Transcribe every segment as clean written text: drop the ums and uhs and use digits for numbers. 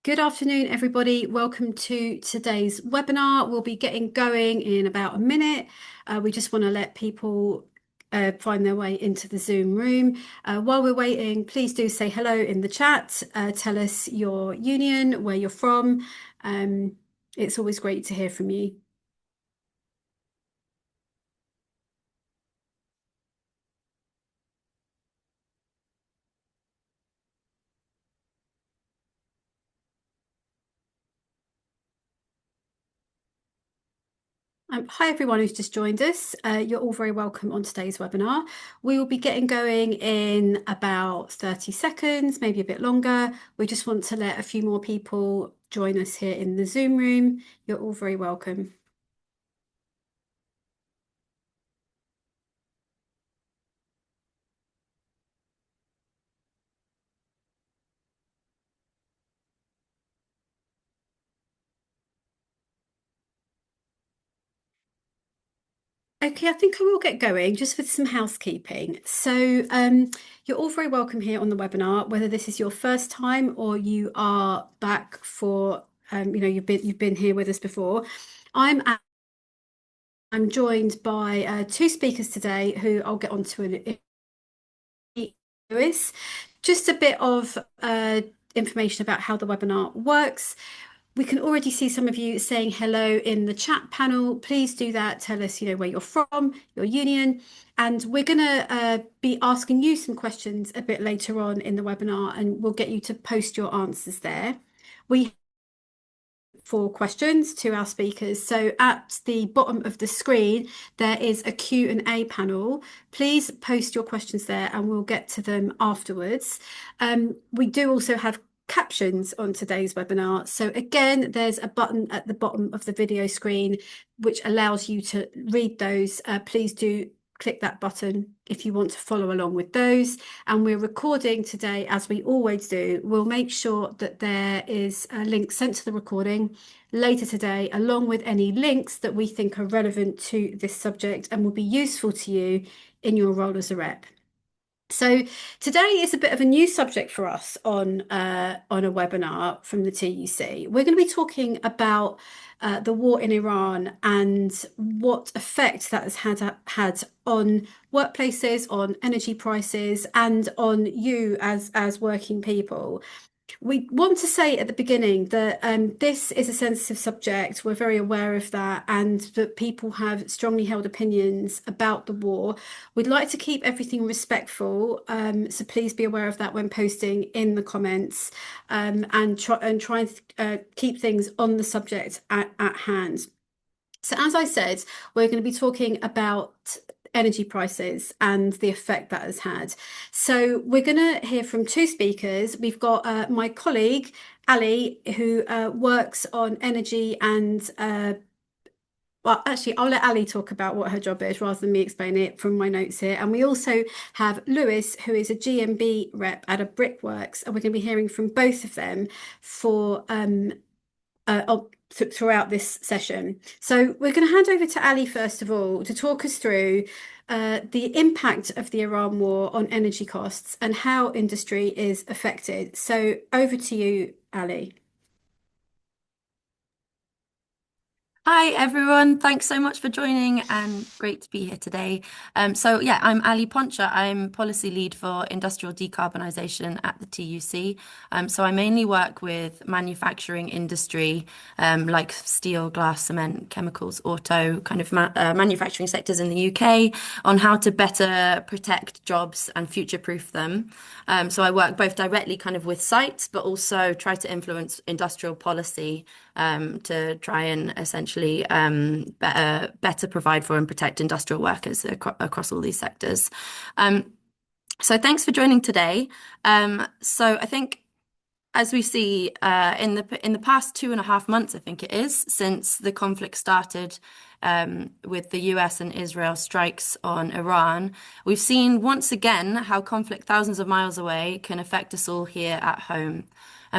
Good afternoon, everybody. Welcome to today's webinar. We'll be getting going in about a minute. We just want to let people find their way into the Zoom room. While we're waiting, please do say hello in the chat. Tell us your union, where you're from. Um, it's always great to hear from you. Hi, everyone who's just joined us. You're all very welcome on today's webinar. We will be getting going in about 30 seconds, maybe a bit longer. We just want to let a few more people join us here in the Zoom room. You're all very welcome. Okay, I think I will get going just with some housekeeping. You're all very welcome here on the webinar, whether this is your first time or you are back for, you've been here with us before. I'm I'm joined by two speakers today who I'll get onto in Lewis. Just a bit of information about how the webinar works. We can already see some of you saying hello in the chat panel. Please do that. Tell us, where you're from, your union. And we're going to be asking you some questions a bit later on in the webinar, and we'll get you to post your answers there. We for questions to our speakers. So at the bottom of the screen, there is a Q&A panel. Please post your questions there and we'll get to them afterwards. We do also have captions on today's webinar. So again, there's a button at the bottom of the video screen which allows you to read those. Please do click that button if you want to follow along with those. And we're recording today, as we always do. We'll make sure that there is a link sent to the recording later today, along with any links that we think are relevant to this subject and will be useful to you in your role as a rep. So today is a bit of a new subject for us on a webinar from the TUC. We're going to be talking about the war in Iran and what effect that has had on workplaces, on energy prices, and on you as working people. We want to say at the beginning that this is a sensitive subject. We're very aware of that, and that people have strongly held opinions about the war. We'd like to keep everything respectful, so please be aware of that when posting in the comments, and try and keep things on the subject at hand. So as I said, we're going to be talking about energy prices and the effect that has had. So we're going to hear from two speakers. We've got my colleague, Ali, who works on energy and well, actually, I'll let Ali talk about what her job is rather than me explain it from my notes here. And we also have Lewis, who is a GMB rep at a brickworks, and we're going to be hearing from both of them for throughout this session. So we're going to hand over to Ali first of all to talk us through the impact of the Iran war on energy costs and how industry is affected. So over to you, Ali. Hi everyone, thanks so much for joining and great to be here today. I'm Ali Poncia. I'm policy lead for industrial decarbonisation at the TUC. I mainly work with manufacturing industry, like steel, glass, cement, chemicals, auto, kind of manufacturing sectors in the UK on how to better protect jobs and future-proof them. I work both directly kind of with sites, but also try to influence industrial policy to try and essentially better provide for and protect industrial workers across all these sectors. So thanks for joining today. I think as we see in the past 2.5 months, I think it is, since the conflict started with the US and Israel strikes on Iran, we've seen once again how conflict thousands of miles away can affect us all here at home.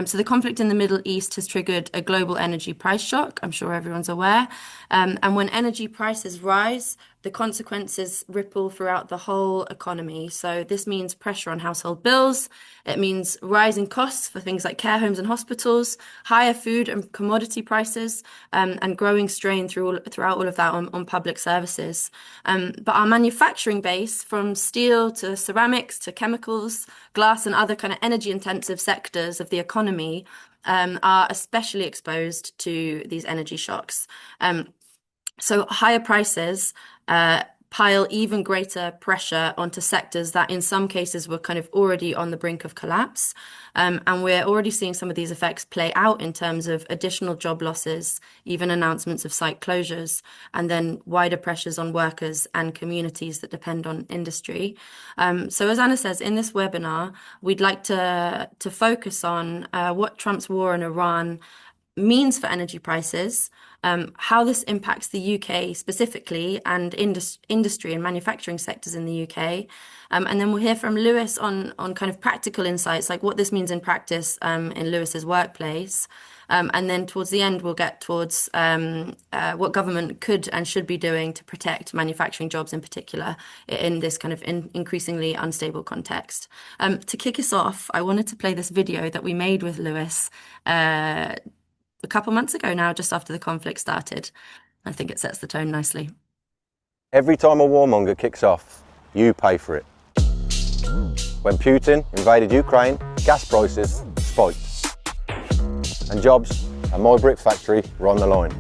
So the conflict in the Middle East has triggered a global energy price shock. I'm sure everyone's aware. And when energy prices rise, the consequences ripple throughout the whole economy. So this means pressure on household bills. It means rising costs for things like care homes and hospitals, higher food and commodity prices, and growing strain throughout all of that on public services. But our manufacturing base, from steel to ceramics to chemicals, glass, and other kind of energy intensive sectors of the economy, are especially exposed to these energy shocks. So higher prices pile even greater pressure onto sectors that in some cases were kind of already on the brink of collapse. And we're already seeing some of these effects play out in terms of additional job losses, even announcements of site closures, and then wider pressures on workers and communities that depend on industry. So as Anna says, in this webinar, we'd like to focus on what Trump's war in Iran means for energy prices, how this impacts the UK specifically and industry and manufacturing sectors in the UK. And then we'll hear from Lewis on kind of practical insights, like what this means in practice in Lewis's workplace. And then towards the end, we'll get towards what government could and should be doing to protect manufacturing jobs in particular in this kind of increasingly unstable context. To kick us off, I wanted to play this video that we made with Lewis a couple months ago now, just after the conflict started. I think it sets the tone nicely. Every time a warmonger kicks off, you pay for it. When Putin invaded Ukraine, gas prices spiked. And jobs at my brick factory were on the line.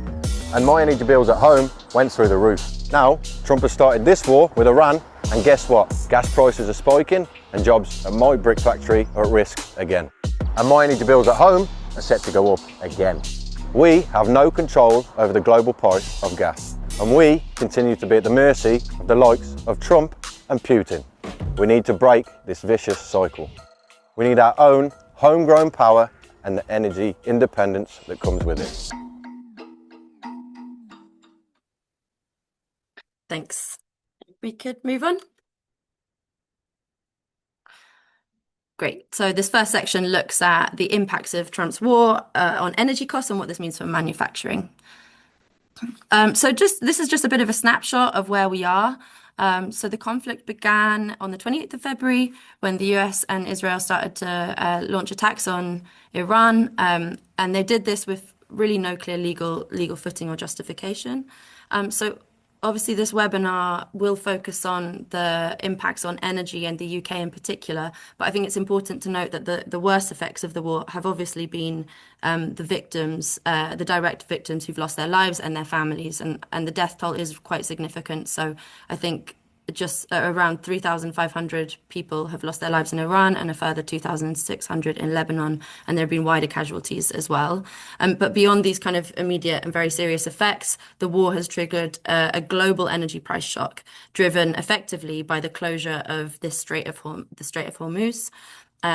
And my energy bills at home went through the roof. Now, Trump has started this war with Iran, and guess what? Gas prices are spiking and jobs at my brick factory are at risk again. And my energy bills at home are set to go up again. We have no control over the global price of gas, and we continue to be at the mercy of the likes of Trump and Putin. We need to break this vicious cycle. We need our own homegrown power and the energy independence that comes with it. Thanks. We could move on. Great. So this first section looks at the impacts of Trump's war on energy costs and what this means for manufacturing. So this is just a bit of a snapshot of where we are. So the conflict began on the 28th of February when the US and Israel started to launch attacks on Iran. And they did this with really no clear legal footing or justification. So obviously, this webinar will focus on the impacts on energy and the UK in particular, but I think it's important to note that the worst effects of the war have obviously been the victims, the direct victims who've lost their lives and their families, and the death toll is quite significant. So I think just around 3,500 people have lost their lives in Iran and a further 2,600 in Lebanon, and there have been wider casualties as well. But beyond these kind of immediate and very serious effects, the war has triggered a global energy price shock, driven effectively by the closure of the Strait of Hormuz.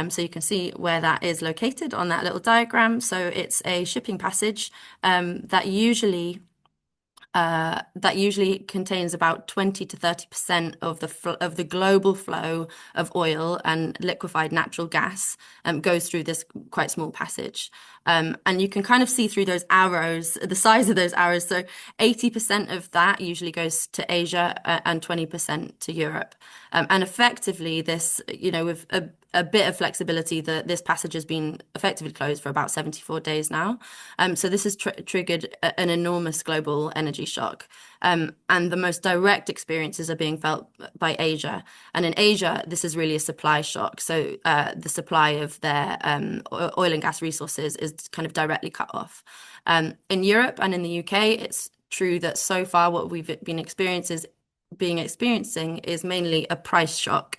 So you can see where that is located on that little diagram. So it's a shipping passage that usually contains about 20 to 30% of the global flow of oil and liquefied natural gas goes through this quite small passage. And you can kind of see through those arrows, the size of those arrows. So 80% of that usually goes to Asia and 20% to Europe. And effectively, this, with a bit of flexibility, this passage has been effectively closed for about 74 days now. So this has triggered an enormous global energy shock. And the most direct experiences are being felt by Asia. And in Asia, this is really a supply shock. So the supply of their oil and gas resources is kind of directly cut off. In Europe and in the UK, it's true that so far what we've been experiencing is mainly a price shock.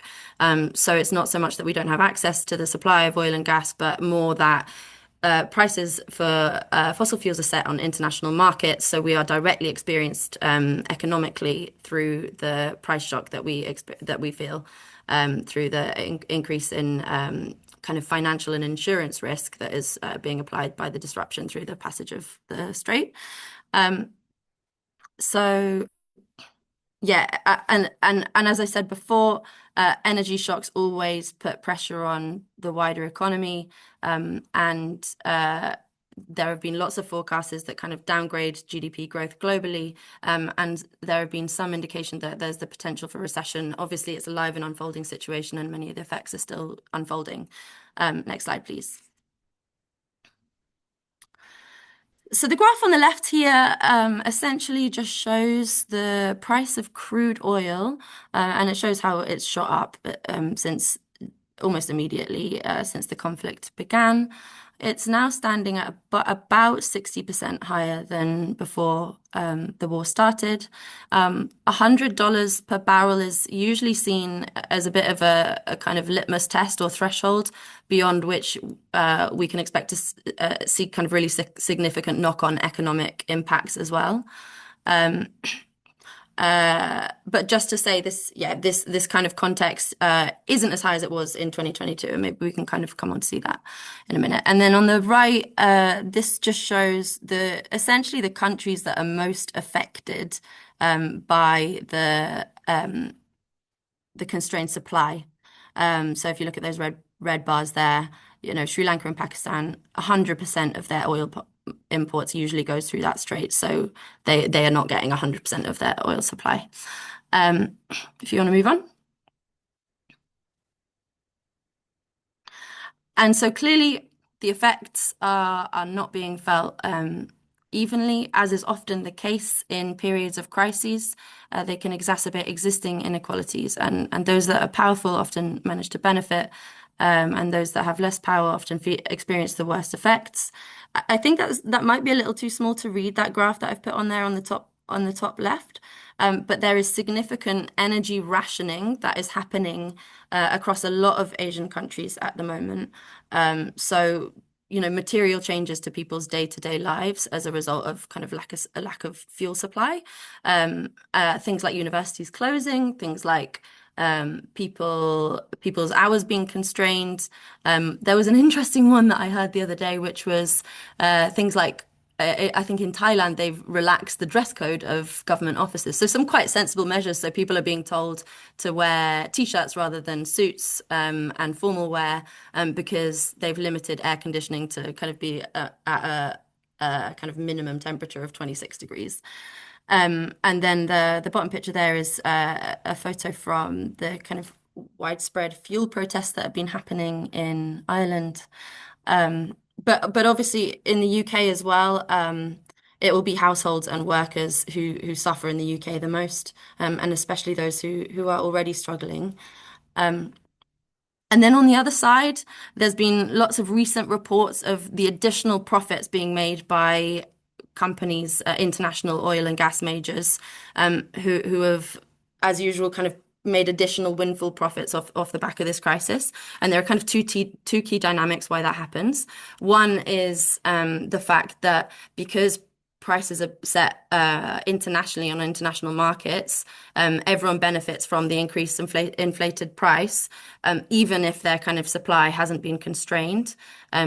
So it's not so much that we don't have access to the supply of oil and gas, but more that prices for fossil fuels are set on international markets. So we are directly experienced economically through the price shock that we feel through the increase in kind of financial and insurance risk that is being applied by the disruption through the passage of the strait. So yeah, and as I said before, energy shocks always put pressure on the wider economy, and there have been lots of forecasters that kind of downgrade GDP growth globally, and there have been some indication that there's the potential for recession. Obviously, it's a live and unfolding situation, and many of the effects are still unfolding. Next slide, please. So the graph on the left here essentially just shows the price of crude oil, and it shows how it's shot up since almost immediately since the conflict began. It's now standing at about 60% higher than before the war started. $100 per barrel is usually seen as a bit of a kind of litmus test or threshold beyond which we can expect to see kind of really significant knock-on economic impacts as well. But just to say this, yeah, this kind of context isn't as high as it was in 2022, and maybe we can kind of come on to see that in a minute. And then on the right, this just shows essentially the countries that are most affected by the constrained supply. So if you look at those red bars there, Sri Lanka and Pakistan, 100% of their oil imports usually goes through that strait, so they are not getting 100% of their oil supply. If you want to move on. And so clearly the effects are not being felt evenly, as is often the case in periods of crises. They can exacerbate existing inequalities, and those that are powerful often manage to benefit, and those that have less power often experience the worst effects. I think that might be a little too small to read, that graph that I've put on there on the top left. But there is significant energy rationing that is happening across a lot of Asian countries at the moment. So, material changes to people's day-to-day lives as a result of kind of a lack of fuel supply. Things like universities closing, things like people's hours being constrained. There was an interesting one that I heard the other day, which was things like I think in Thailand they've relaxed the dress code of government offices. So some quite sensible measures. So people are being told to wear t-shirts rather than suits and formal wear because they've limited air conditioning to kind of be at a kind of minimum temperature of 26 degrees. And then the bottom picture there is a photo from the kind of widespread fuel protests that have been happening in Ireland. But obviously in the UK as well, it will be households and workers who suffer in the UK the most, and especially those who are already struggling. And then on the other side, there's been lots of recent reports of the additional profits being made by companies, international oil and gas majors, who have, as usual, kind of made additional windfall profits off the back of this crisis. And there are kind of two key dynamics why that happens. One is the fact that because prices are set internationally on international markets, everyone benefits from the increased inflated price, even if their kind of supply hasn't been constrained.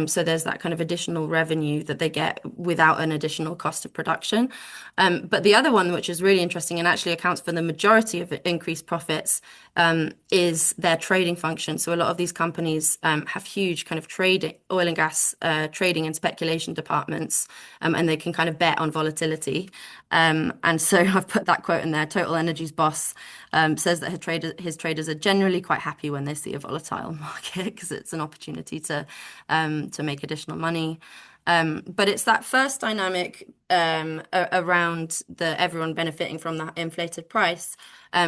So there's that kind of additional revenue that they get without an additional cost of production. But the other one, which is really interesting and actually accounts for the majority of increased profits, is their trading function. So a lot of these companies have huge kind of oil and gas trading and speculation departments, and they can kind of bet on volatility. And so I've put that quote in there. Total Energy's boss says that his traders are generally quite happy when they see a volatile market because it's an opportunity to make additional money. But it's that first dynamic around everyone benefiting from that inflated price,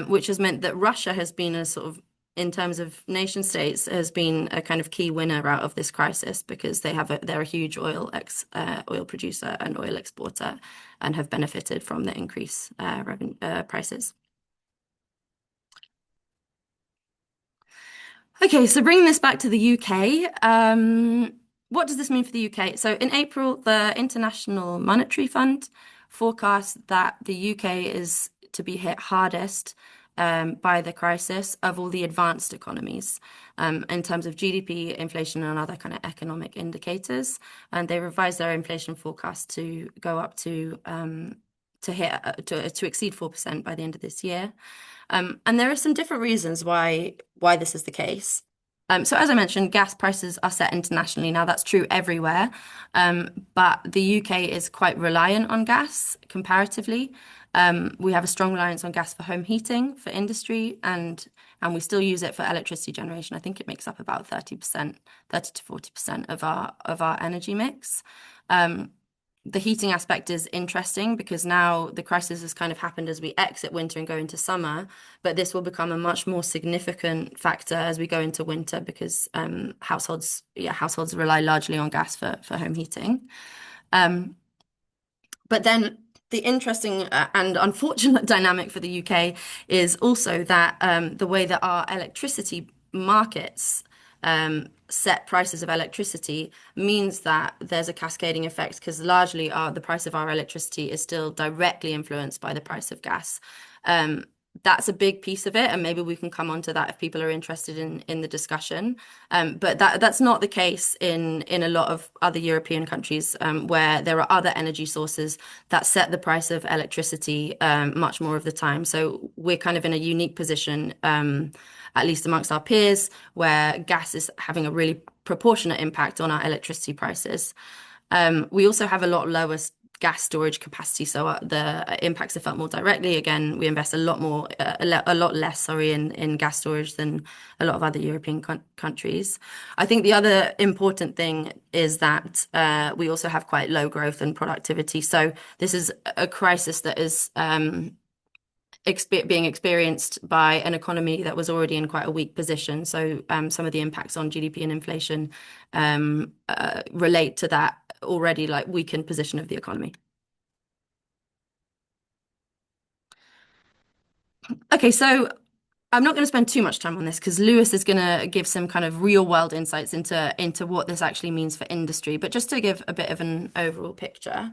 which has meant that Russia has been a sort of, in terms of nation states, has been a kind of key winner out of this crisis because they're a huge oil producer and oil exporter and have benefited from the increased prices. Okay, so bringing this back to the UK, what does this mean for the UK? So in April, the International Monetary Fund forecast that the UK is to be hit hardest by the crisis of all the advanced economies in terms of GDP, inflation, and other kind of economic indicators. And they revised their inflation forecast to go up to exceed 4% by the end of this year. And there are some different reasons why this is the case. So as I mentioned, gas prices are set internationally. Now that's true everywhere, but the UK is quite reliant on gas comparatively. We have a strong reliance on gas for home heating, for industry, and we still use it for electricity generation. I think it makes up about 30%, 30 to 40% of our energy mix. The heating aspect is interesting because now the crisis has kind of happened as we exit winter and go into summer, but this will become a much more significant factor as we go into winter because households rely largely on gas for home heating. But then the interesting and unfortunate dynamic for the UK is also that the way that our electricity markets set prices of electricity means that there's a cascading effect because largely the price of our electricity is still directly influenced by the price of gas. That's a big piece of it, and maybe we can come on to that if people are interested in the discussion. But that's not the case in a lot of other European countries where there are other energy sources that set the price of electricity much more of the time. So we're kind of in a unique position, at least amongst our peers, where gas is having a really proportionate impact on our electricity prices. We also have a lot lower gas storage capacity, so the impacts are felt more directly. Again, we invest a lot less, sorry, in gas storage than a lot of other European countries. I think the other important thing is that we also have quite low growth and productivity. So this is a crisis that is being experienced by an economy that was already in quite a weak position. So some of the impacts on GDP and inflation relate to that already like weakened position of the economy. Okay, so I'm not going to spend too much time on this because Lewis is going to give some kind of real world insights into what this actually means for industry. But just to give a bit of an overall picture,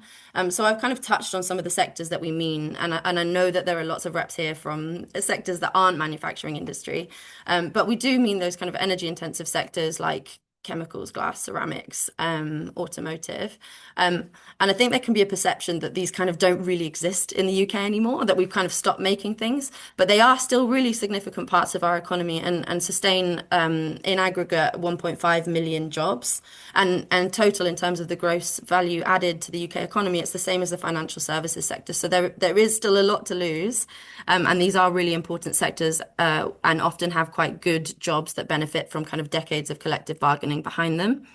so I've kind of touched on some of the sectors that we mean, and I know that there are lots of reps here from sectors that aren't manufacturing industry, but we do mean those kind of energy intensive sectors like chemicals, glass, ceramics, automotive. And I think there can be a perception that these kind of don't really exist in the UK anymore, that we've kind of stopped making things, but they are still really significant parts of our economy and sustain in aggregate 1.5 million jobs. And total in terms of the gross value added to the UK economy, it's the same as the financial services sector. So there is still a lot to lose. And these are really important sectors and often have quite good jobs that benefit from kind of decades of collective bargaining behind them.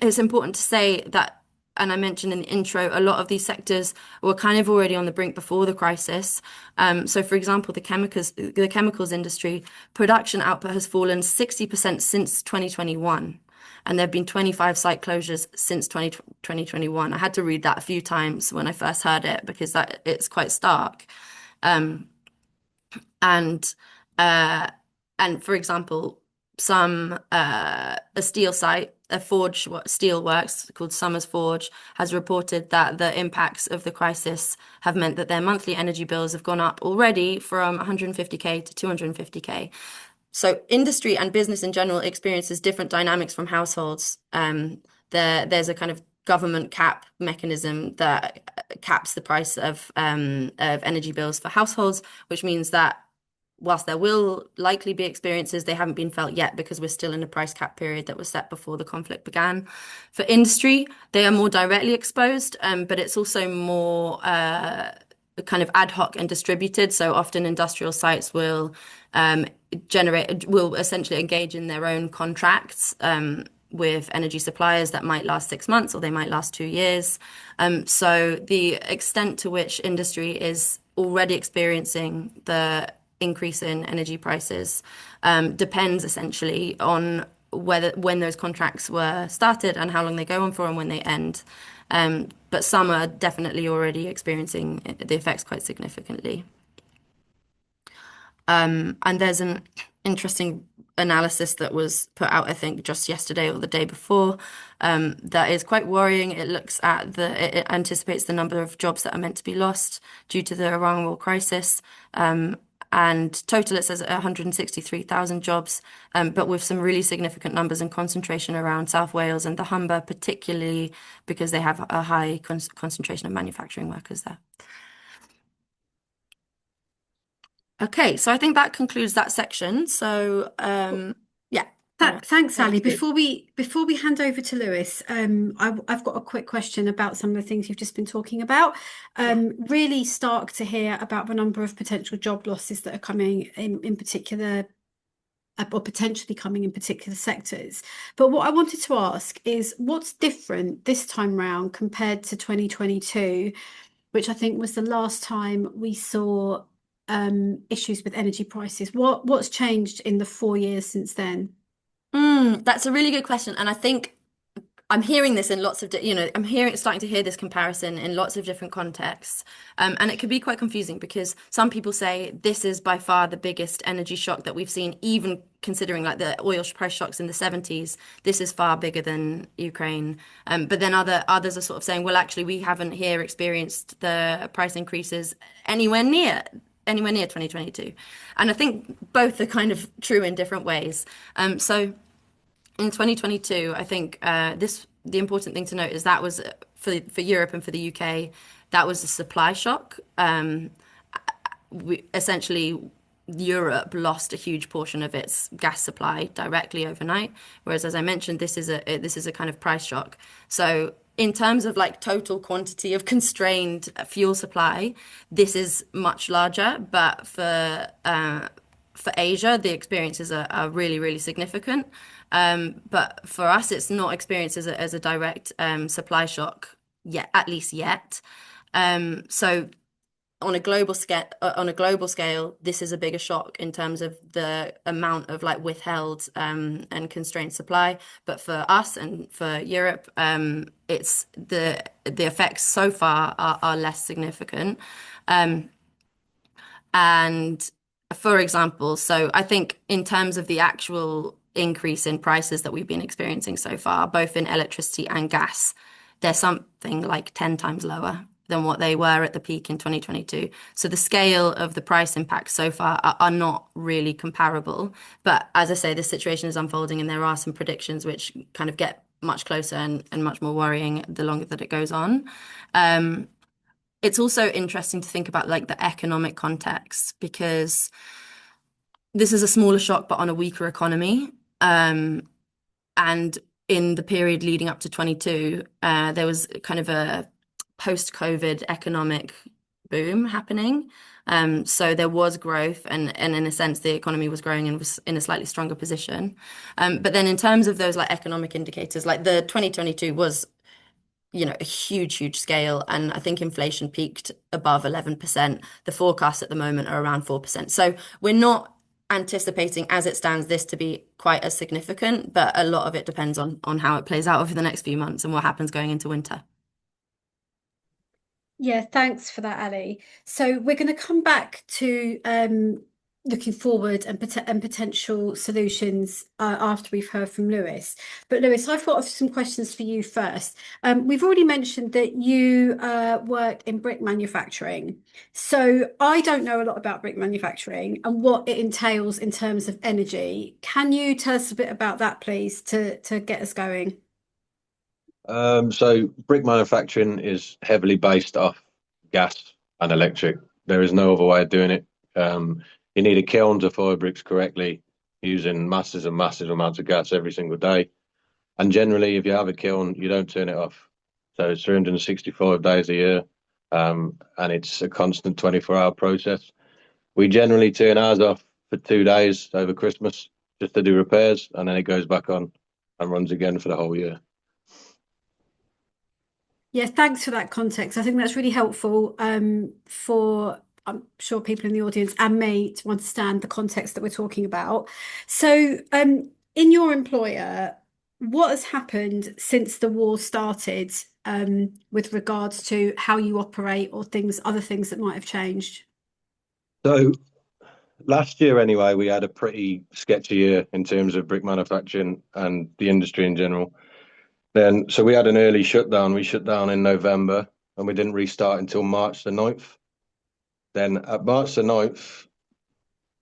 It's important to say that, and I mentioned in the intro, a lot of these sectors were kind of already on the brink before the crisis. So, for example, the chemicals industry production output has fallen 60% since 2021. And there have been 25 site closures since 2021. I had to read that a few times when I first heard it because it's quite stark. And for example, a steel site, a forge steel works called Summers Forge, has reported that the impacts of the crisis have meant that their monthly energy bills have gone up already from 150k to 250k. So industry and business in general experiences different dynamics from households. There's a kind of government cap mechanism that caps the price of energy bills for households, which means that whilst there will likely be experiences, they haven't been felt yet because we're still in a price cap period that was set before the conflict began. For industry, they are more directly exposed, but it's also more kind of ad hoc and distributed. So often industrial sites will essentially engage in their own contracts with energy suppliers that might last 6 months or they might last 2 years. So the extent to which industry is already experiencing the increase in energy prices depends essentially on when those contracts were started and how long they go on for and when they end. But some are definitely already experiencing the effects quite significantly. And there's an interesting analysis that was put out, I think, just yesterday or the day before, that is quite worrying. It anticipates the number of jobs that are meant to be lost due to the Iran war crisis. And total, it says 163,000 jobs, but with some really significant numbers and concentration around South Wales and the Humber, particularly because they have a high concentration of manufacturing workers there. Okay, so I think that concludes that section. So Thanks, That's Ali. good. Before we hand over to Lewis, I've got a quick question about some of the things you've just been talking about. Yeah. Really stark to hear about the number of potential job losses that are coming in particular, or potentially coming in particular sectors. But what I wanted to ask is, what's different this time round compared to 2022, which I think was the last time we saw issues with energy prices? What's changed in the 4 years since then? That's a really good question, and I think I'm hearing this in lots of, starting to hear this comparison in lots of different contexts. And it can be quite confusing because some people say this is by far the biggest energy shock that we've seen, even considering like the oil price shocks in the 70s. This is far bigger than Ukraine. But then others are sort of saying, well, actually, we haven't here experienced the price increases anywhere near 2022. And I think both are kind of true in different ways. So in 2022, I think the important thing to note is that was for Europe and for the UK, that was a supply shock. Essentially, Europe lost a huge portion of its gas supply directly overnight, whereas, as I mentioned, this is a kind of price shock. So in terms of like total quantity of constrained fuel supply, this is much larger, but for Asia, the experiences are really, really significant. But for us, it's not experienced as a direct supply shock yet, at least yet. So on a global scale, this is a bigger shock in terms of the amount of like withheld and constrained supply. But for us and for Europe, it's the effects so far are less significant. And for example, so I think in terms of the actual increase in prices that we've been experiencing so far, both in electricity and gas, they're something like 10 times lower than what they were at the peak in 2022. So the scale of the price impacts so far are not really comparable. But as I say, the situation is unfolding and there are some predictions which kind of get much closer and much more worrying the longer that it goes on. It's also interesting to think about like the economic context because this is a smaller shock, but on a weaker economy. And in the period leading up to 22, there was kind of a post-COVID economic boom happening. So there was growth, and in a sense, the economy was growing and was in a slightly stronger position. But then in terms of those like economic indicators, like the 2022 was a huge, huge scale. And I think inflation peaked above 11%. The forecasts at the moment are around 4%. So we're not anticipating as it stands this to be quite as significant, but a lot of it depends on how it plays out over the next few months and what happens going into winter. Yeah, thanks for that, Ali. So we're going to come back to looking forward and potential solutions after we've heard from Lewis. But Lewis, I've got some questions for you first. We've already mentioned that you work in brick manufacturing. So I don't know a lot about brick manufacturing and what it entails in terms of energy. Can you tell us a bit about that, please, to get us going? So brick manufacturing is heavily based off gas and electric. There is no other way of doing it. You need a kiln to fire bricks correctly using massive and massive amounts of gas every single day. And generally, if you have a kiln, you don't turn it off. So it's 365 days a year, and it's a constant 24-hour process. We generally turn ours off for 2 days over Christmas just to do repairs, and then it goes back on and runs again for the whole year. Yeah, thanks for that context. I think that's really helpful for, I'm sure, people in the audience and me to understand the context that we're talking about. So, in your employer, what has happened since the war started with regards to how you operate or other things that might have changed? So last year, anyway, we had a pretty sketchy year in terms of brick manufacturing and the industry in general. So we had an early shutdown. We shut down in November and we didn't restart until March the 9th. Then at March the 9th,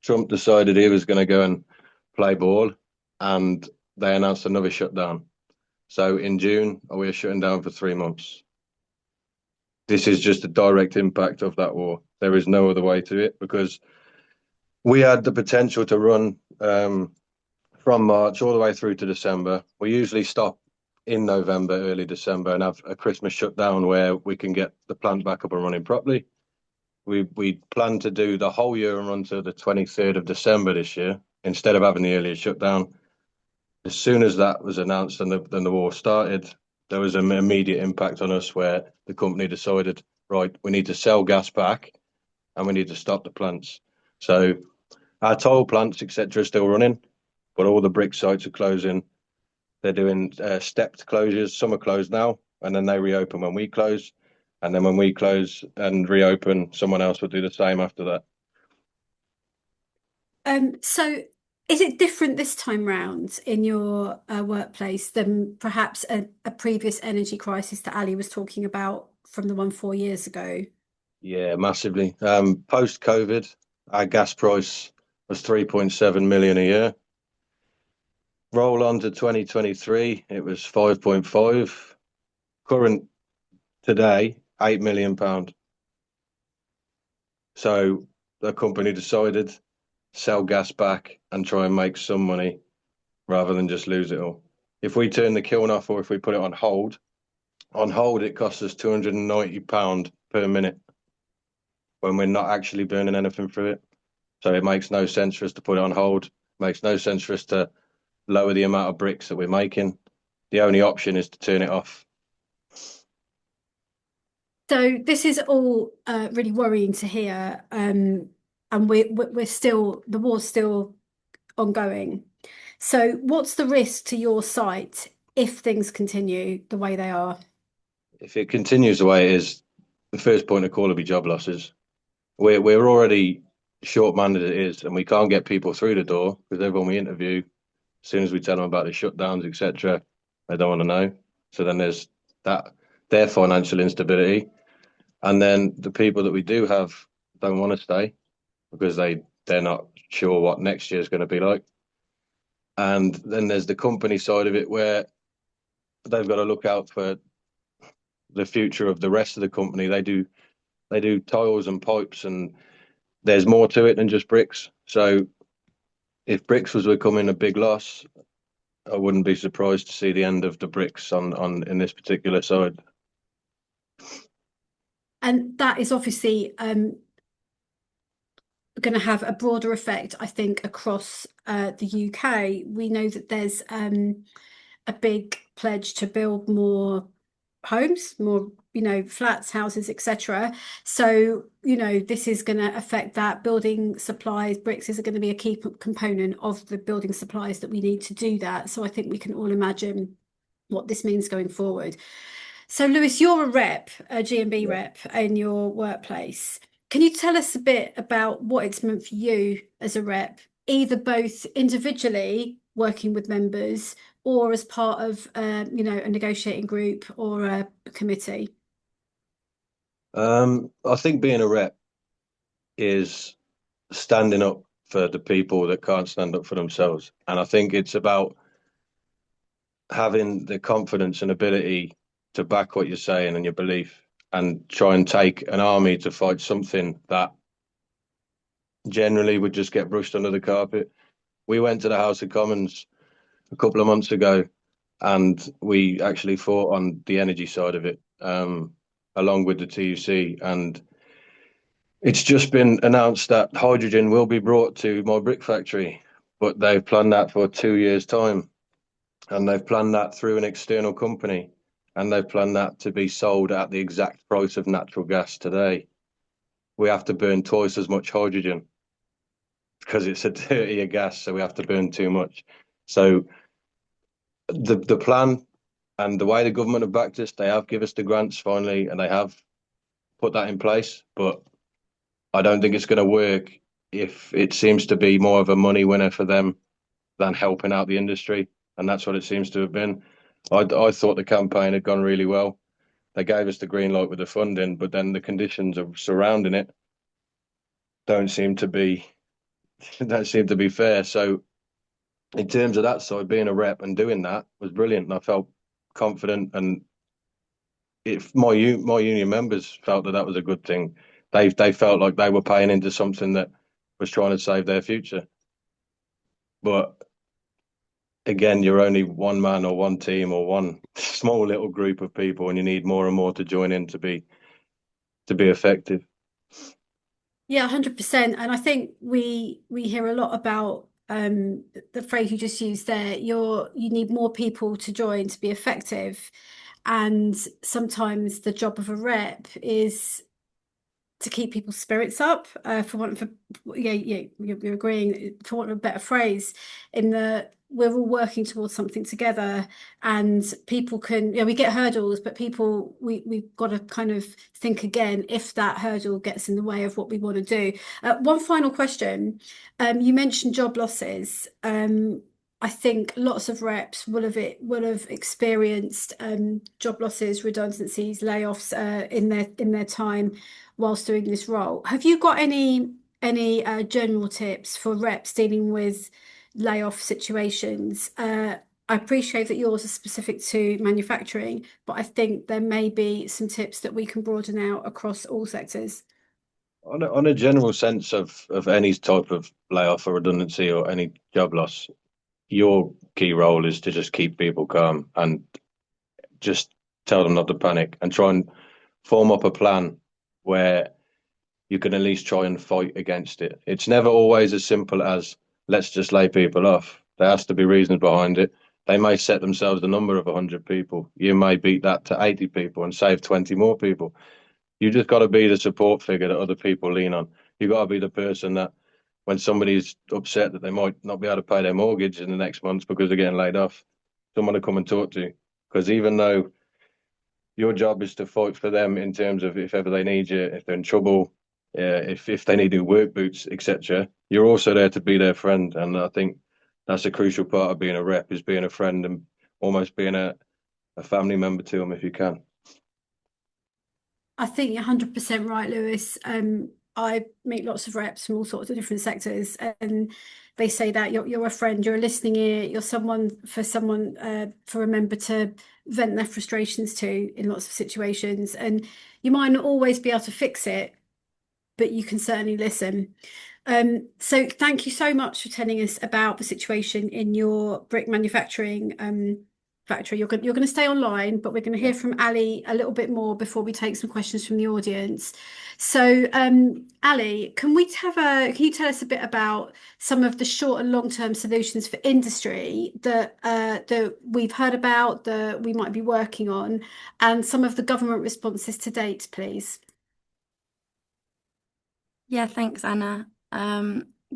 Trump decided he was going to go and play ball and they announced another shutdown. So in June, we were shutting down for 3 months. This is just a direct impact of that war. There is no other way to it because we had the potential to run from March all the way through to December. We usually stop in November, early December, and have a Christmas shutdown where we can get the plant back up and running properly. We plan to do the whole year and run to the 23rd of December this year instead of having the earlier shutdown. As soon as that was announced and the war started, there was an immediate impact on us where the company decided, right, we need to sell gas back and we need to stop the plants. So our toll plants, etc., are still running, but all the brick sites are closing. They're doing stepped closures. Some are closed now, and then they reopen when we close. And then when we close and reopen, someone else will do the same after that. So is it different this time round in your workplace than perhaps a previous energy crisis that Ali was talking about from the one 4 years ago? Yeah, massively. Post COVID, our gas price was 3.7 million a year. Roll on to 2023, it was 5.5. Current today, £8 million. So the company decided sell gas back and try and make some money rather than just lose it all. If we turn the kiln off or if we put it on hold it costs us £290 per minute when we're not actually burning anything through it. So it makes no sense for us to put it on hold. It makes no sense for us to lower the amount of bricks that we're making. The only option is to turn it off. So this is all really worrying to hear, and we're still the war's still ongoing. So what's the risk to your site if things continue the way they are? If it continues the way it is, the first point of call will be job losses. We're already short-manned as it is, and we can't get people through the door because everyone we interview, as soon as we tell them about the shutdowns, etc., they don't want to know. So then there's that their financial instability, and then the people that we do have don't want to stay because they're not sure what next year is going to be like. And then there's the company side of it where they've got to look out for the future of the rest of the company. They do tiles and pipes, and there's more to it than just bricks. So if bricks was becoming a big loss, I wouldn't be surprised to see the end of the bricks on in this particular side. And that is obviously going to have a broader effect, I think, across the UK. We know that there's a big pledge to build more homes, more, flats, houses, etc. So, this is going to affect that. Building supplies, bricks is going to be a key component of the building supplies that we need to do that. So I think we can all imagine what this means going forward. So, Lewis, you're a rep, a G&B Yeah. rep in your workplace. Can you tell us a bit about what it's meant for you as a rep, either both individually working with members or as part of, a negotiating group or a committee? I think being a rep is standing up for the people that can't stand up for themselves, and I think it's about having the confidence and ability to back what you're saying and your belief and try and take an army to fight something that generally would just get brushed under the carpet. We went to the House of Commons a couple of months ago and we actually fought on the energy side of it, along with the TUC. And it's just been announced that hydrogen will be brought to my brick factory, but they've planned that for 2 years' time. And they've planned that through an external company. And they've planned that to be sold at the exact price of natural gas today. We have to burn twice as much hydrogen because it's a dirtier gas, so we have to burn too much. So the plan and the way the government have backed us, they have given us the grants finally, and they have put that in place. But I don't think it's going to work if it seems to be more of a money winner for them than helping out the industry, and that's what it seems to have been. I thought the campaign had gone really well. They gave us the green light with the funding, but then the conditions of surrounding it don't seem to be don't seem to be fair. So in terms of that side, being a rep and doing that was brilliant, and I felt confident. And if my union members felt that that was a good thing, they felt like they were paying into something that was trying to save their future. But again, you're only one man or one team or one small little group of people, and you need more and more to join in to be effective. Yeah, 100%. And I think we hear a lot about the phrase you just used there. You need more people to join to be effective. And sometimes the job of a rep is to keep people's spirits up, you're agreeing, for want of a better phrase, in the we're all working towards something together, and people can, we get hurdles, but we've got to kind of think again if that hurdle gets in the way of what we want to do. One final question. You mentioned job losses. I think lots of reps will have experienced job losses, redundancies, layoffs in their time whilst doing this role. Have you got any general tips for reps dealing with layoff situations? I appreciate that yours are specific to manufacturing, but I think there may be some tips that we can broaden out across all sectors. On a general sense of any type of layoff or redundancy or any job loss, your key role is to just keep people calm and just tell them not to panic and try and form up a plan where you can at least try and fight against it. It's never always as simple as let's just lay people off. There has to be reasons behind it. They may set themselves a number of 100 people. You may beat that to 80 people and save 20 more people. You just got to be the support figure that other people lean on. You got to be the person that when somebody's upset that they might not be able to pay their mortgage in the next month because they're getting laid off, someone to come and talk to. Because even though your job is to fight for them in terms of if ever they need you, if they're in trouble, if they need new work boots, etc., you're also there to be their friend. And I think that's a crucial part of being a rep, is being a friend and almost being a family member to them if you can. I think you're 100% right, Lewis. I meet lots of reps from all sorts of different sectors, and they say that you're a friend, you're a listening ear, you're someone for a member to vent their frustrations to in lots of situations. And you might not always be able to fix it, but you can certainly listen. So thank you so much for telling us about the situation in your brick manufacturing factory. You're going to stay online, but we're going to hear from Ali a little bit more before we take some questions from the audience. So, Ali, can you tell us a bit about some of the short and long-term solutions for industry that we've heard about, that we might be working on, and some of the government responses to date, please? Yeah, thanks, Anna.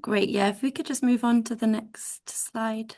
Great. Yeah, if we could just move on to the next slide.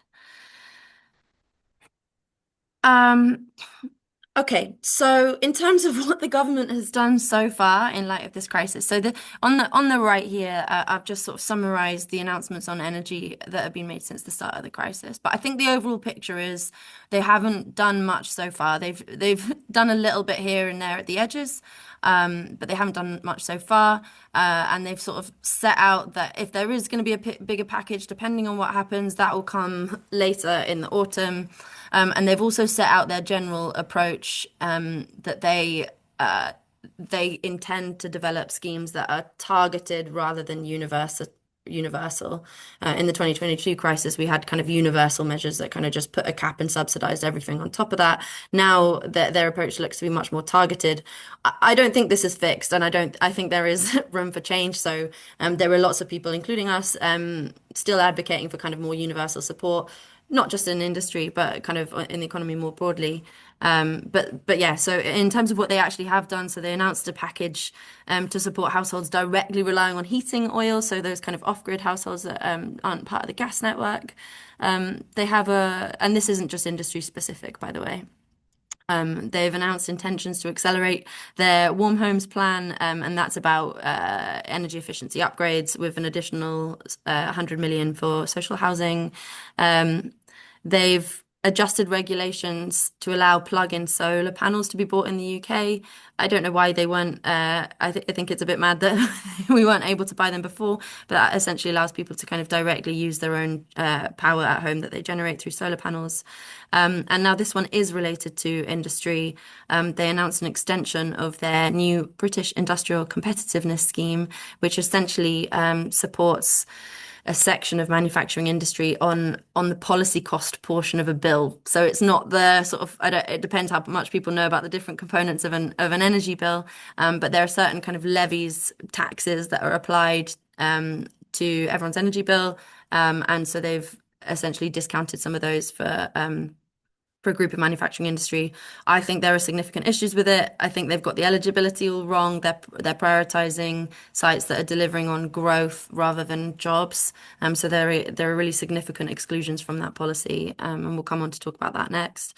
Okay, so in terms of what the government has done so far in light of this crisis, so on the right here, I've just sort of summarized the announcements on energy that have been made since the start of the crisis. But I think the overall picture is they haven't done much so far. They've done a little bit here and there at the edges, but they haven't done much so far. And they've sort of set out that if there is going to be a bigger package, depending on what happens, that will come later in the autumn. And they've also set out their general approach that they intend to develop schemes that are targeted rather than universal. In the 2022 crisis, we had kind of universal measures that kind of just put a cap and subsidized everything on top of that. Now their approach looks to be much more targeted. I don't think this is fixed, and I think there is room for change. So there are lots of people, including us, still advocating for kind of more universal support, not just in industry, but kind of in the economy more broadly. But yeah, so in terms of what they actually have done, so they announced a package to support households directly relying on heating oil, so those kind of off-grid households that aren't part of the gas network. They have and this isn't just industry specific, by the way. They've announced intentions to accelerate their warm homes plan, and that's about energy efficiency upgrades with an additional 100 million for social housing. They've adjusted regulations to allow plug-in solar panels to be bought in the UK. I don't know why they weren't. I think it's a bit mad that we weren't able to buy them before, but that essentially allows people to kind of directly use their own power at home that they generate through solar panels. And now this one is related to industry. They announced an extension of their new British Industrial Competitiveness Scheme, which essentially supports a section of manufacturing industry on the policy cost portion of a bill. So it's not the sort of, it depends how much people know about the different components of an energy bill, but there are certain kind of levies, taxes that are applied to everyone's energy bill, and so they've essentially discounted some of those for a group of manufacturing industry. I think there are significant issues with it. I think they've got the eligibility all wrong. They're prioritizing sites that are delivering on growth rather than jobs. So there are really significant exclusions from that policy, and we'll come on to talk about that next.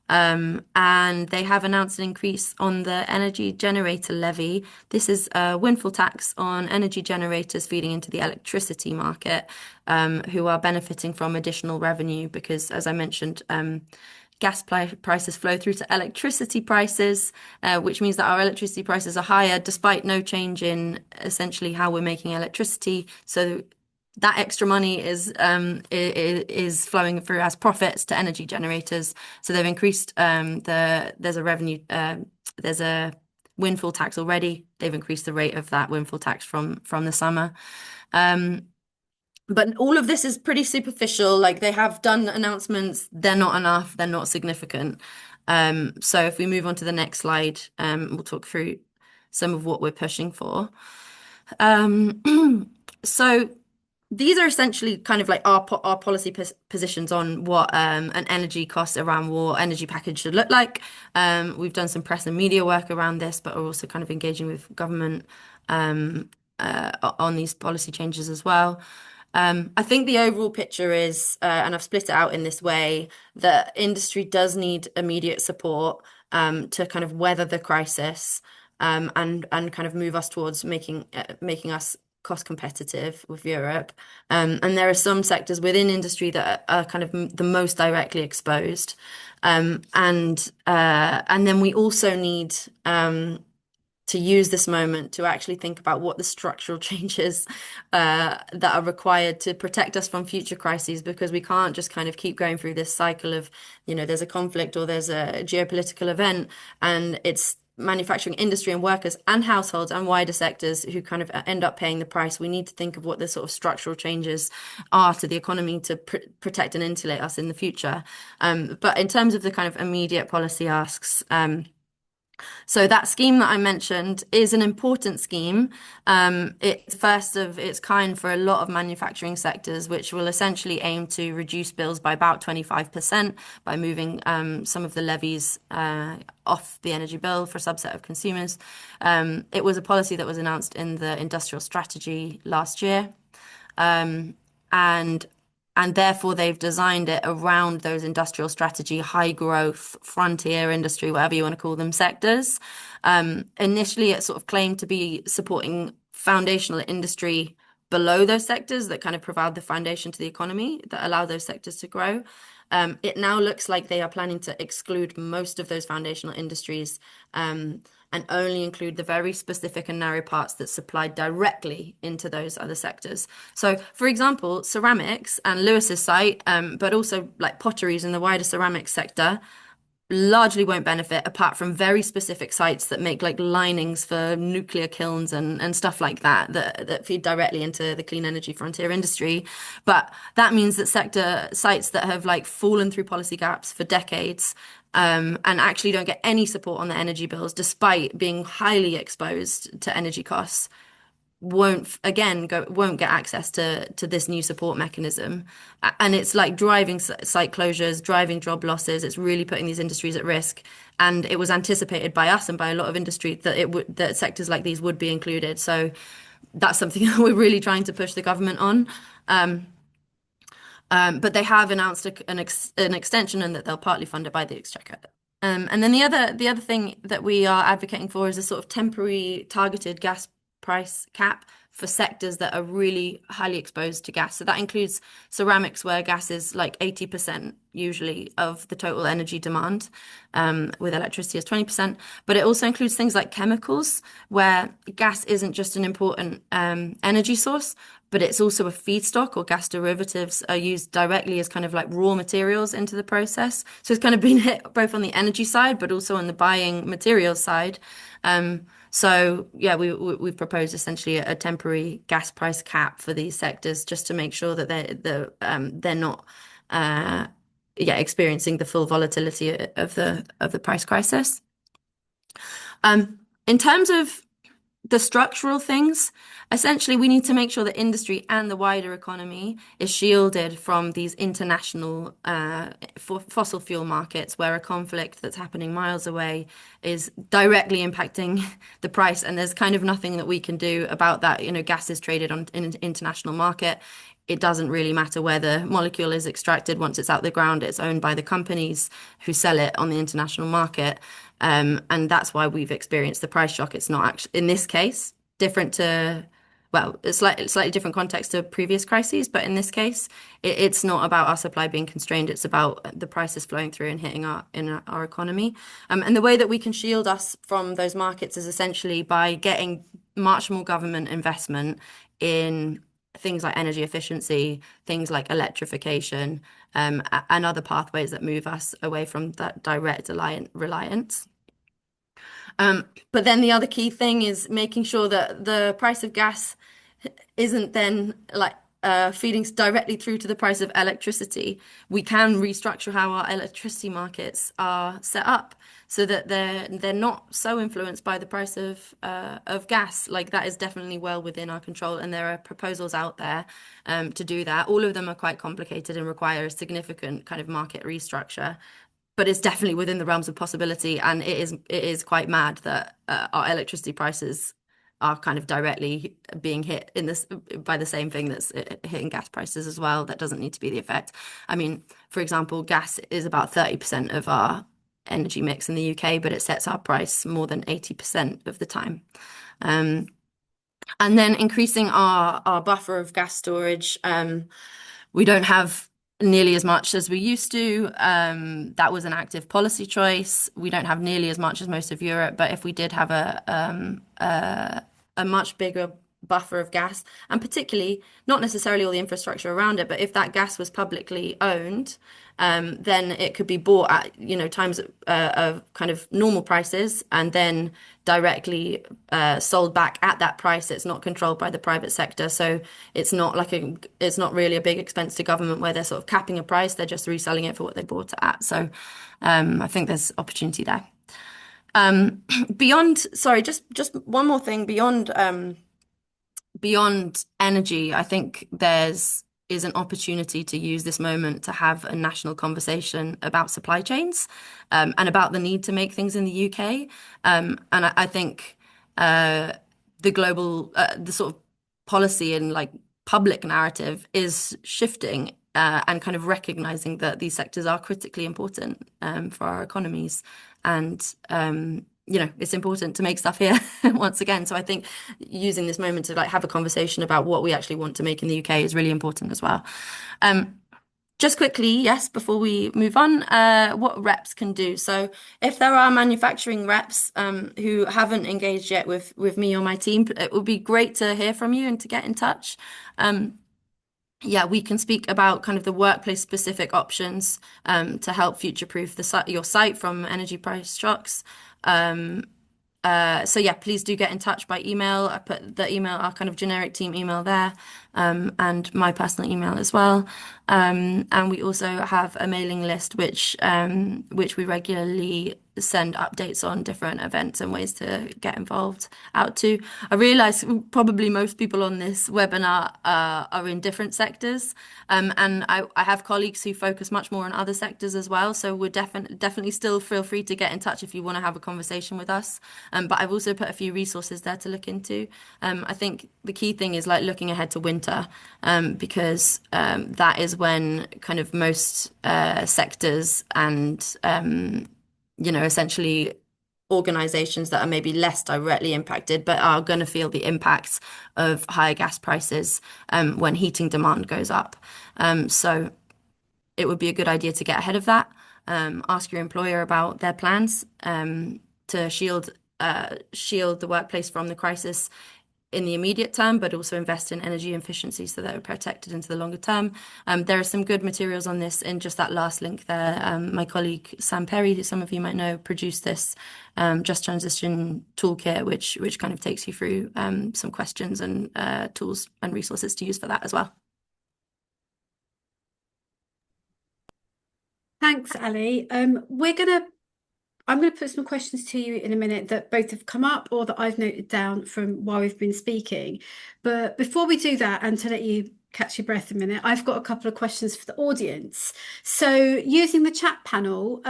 And they have announced an increase on the energy generator levy. This is a windfall tax on energy generators feeding into the electricity market, who are benefiting from additional revenue because, as I mentioned, gas prices flow through to electricity prices, which means that our electricity prices are higher despite no change in essentially how we're making electricity. So that extra money is flowing through as profits to energy generators. So they've increased there's a windfall tax already. They've increased the rate of that windfall tax from the summer. But all of this is pretty superficial. Like they have done announcements, they're not enough, they're not significant. So if we move on to the next slide, we'll talk through some of what we're pushing for. So these are essentially kind of like our policy positions on what an energy cost around war energy package should look like. We've done some press and media work around this, but are also kind of engaging with government on these policy changes as well. I think the overall picture is, and I've split it out in this way, that industry does need immediate support to kind of weather the crisis and kind of move us towards making us cost competitive with Europe. And there are some sectors within industry that are kind of the most directly exposed. And then we also need to use this moment to actually think about what the structural changes that are required to protect us from future crises, because we can't just kind of keep going through this cycle of, there's a conflict or there's a geopolitical event, and it's manufacturing industry and workers and households and wider sectors who kind of end up paying the price. We need to think of what the sort of structural changes are to the economy to protect and insulate us in the future. But in terms of the kind of immediate policy asks, so that scheme that I mentioned is an important scheme. It's first of its kind for a lot of manufacturing sectors, which will essentially aim to reduce bills by about 25% by moving some of the levies off the energy bill for a subset of consumers. It was a policy that was announced in the industrial strategy last year. And therefore, they've designed it around those industrial strategy, high growth, frontier industry, whatever you want to call them, sectors. Initially, it sort of claimed to be supporting foundational industry below those sectors that kind of provide the foundation to the economy that allow those sectors to grow. It now looks like they are planning to exclude most of those foundational industries and only include the very specific and narrow parts that supply directly into those other sectors. So, for example, ceramics and Lewis's site, but also like potteries in the wider ceramics sector, largely won't benefit apart from very specific sites that make like linings for nuclear kilns and stuff like that feed directly into the clean energy frontier industry. But that means that sector sites that have like fallen through policy gaps for decades and actually don't get any support on the energy bills despite being highly exposed to energy costs won't get access to this new support mechanism. And it's like driving site closures, driving job losses. It's really putting these industries at risk. And it was anticipated by us and by a lot of industry that sectors like these would be included. So that's something that we're really trying to push the government on. But they have announced an extension and that they'll partly fund it by the Exchequer. And then the other thing that we are advocating for is a sort of temporary targeted gas price cap for sectors that are really highly exposed to gas. So that includes ceramics, where gas is like 80% usually of the total energy demand, with electricity as 20%. But it also includes things like chemicals, where gas isn't just an important energy source, but it's also a feedstock, or gas derivatives are used directly as kind of like raw materials into the process. So it's kind of been hit both on the energy side, but also on the buying materials side. So yeah, we've proposed essentially a temporary gas price cap for these sectors just to make sure that they're not experiencing the full volatility of the price crisis. In terms of the structural things, essentially, we need to make sure that industry and the wider economy is shielded from these international fossil fuel markets where a conflict that's happening miles away is directly impacting the price. And there's kind of nothing that we can do about that. You know, gas is traded on in an international market. It doesn't really matter where the molecule is extracted. Once it's out the ground, it's owned by the companies who sell it on the international market. And that's why we've experienced the price shock. It's not actually, in this case, different to, well, it's slightly different context to previous crises, but in this case, it's not about our supply being constrained. It's about the prices flowing through and hitting our economy. And the way that we can shield us from those markets is essentially by getting much more government investment in things like energy efficiency, things like electrification, and other pathways that move us away from that direct reliance. But then the other key thing is making sure that the price of gas isn't then like feeding directly through to the price of electricity. We can restructure how our electricity markets are set up so that they're not so influenced by the price of gas. Like that is definitely well within our control, and there are proposals out there to do that. All of them are quite complicated and require a significant kind of market restructure. But it's definitely within the realms of possibility, and it is quite mad that our electricity prices are kind of directly being hit in this by the same thing that's hitting gas prices as well. That doesn't need to be the effect. I mean, for example, gas is about 30% of our energy mix in the UK, but it sets our price more than 80% of the time. And then increasing our buffer of gas storage. We don't have nearly as much as we used to. That was an active policy choice. We don't have nearly as much as most of Europe, but if we did have a much bigger buffer of gas, and particularly not necessarily all the infrastructure around it, but if that gas was publicly owned, then it could be bought at times of kind of normal prices and then directly sold back at that price. It's not controlled by the private sector, so it's not really a big expense to government where they're sort of capping a price. They're just reselling it for what they bought it at. So I think there's opportunity there. Just one more thing beyond energy. I think is an opportunity to use this moment to have a national conversation about supply chains, and about the need to make things in the UK. And I think the sort of policy and like public narrative is shifting, and kind of recognizing that these sectors are critically important for our economies. And it's important to make stuff here once again. So I think using this moment to like have a conversation about what we actually want to make in the UK is really important as well. Just quickly, yes, before we move on, what reps can do. So if there are manufacturing reps who haven't engaged yet with me or my team, it would be great to hear from you and to get in touch. We can speak about kind of the workplace specific options to help future-proof your site from energy price shocks. Please do get in touch by email. I put the email, our kind of generic team email there, and my personal email as well. And we also have a mailing list which we regularly send updates on different events and ways to get involved out to. I realize probably most people on this webinar are in different sectors, and I have colleagues who focus much more on other sectors as well. So we're definitely still feel free to get in touch if you want to have a conversation with us. But I've also put a few resources there to look into. I think the key thing is like looking ahead to winter, because that is when kind of most sectors and essentially organizations that are maybe less directly impacted but are going to feel the impacts of higher gas prices when heating demand goes up. So it would be a good idea to get ahead of that. Ask your employer about their plans to shield the workplace from the crisis. in the immediate term, but also invest in energy efficiency so that we're protected into the longer term. There are some good materials on this in just that last link there. My colleague Sam Perry, who some of you might know, produced this Just Transition toolkit, which kind of takes you through some questions and tools and resources to use for that as well. Thanks, Ali. I'm going to put some questions to you in a minute that both have come up or that I've noted down from while we've been speaking. But before we do that, and to let you catch your breath a minute, I've got a couple of questions for the audience. So using the chat panel,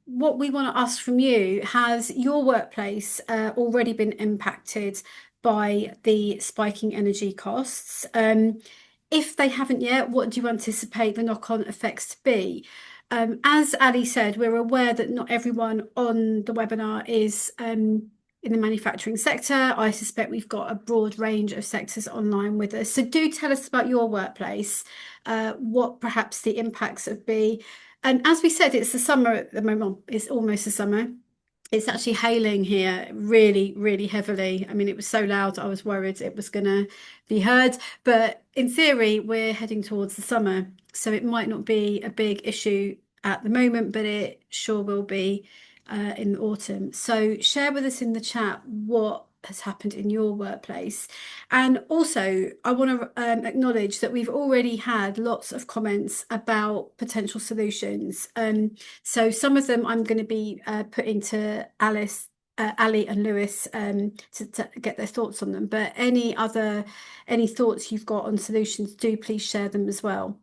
what we want to ask from you, has your workplace already been impacted by the spiking energy costs? If they haven't yet, what do you anticipate the knock-on effects to be? As Ali said, we're aware that not everyone on the webinar is in the manufacturing sector. I suspect we've got a broad range of sectors online with us. So do tell us about your workplace, what perhaps the impacts have been. And as we said, it's the summer at the moment. It's almost the summer. It's actually hailing here really, really heavily. I mean, it was so loud, I was worried it was going to be heard. But in theory, we're heading towards the summer. So it might not be a big issue at the moment, but it sure will be in the autumn. So share with us in the chat what has happened in your workplace. And also, I want to acknowledge that we've already had lots of comments about potential solutions. So some of them I'm going to be putting to Ali and Lewis to get their thoughts on them. But any thoughts you've got on solutions, do please share them as well.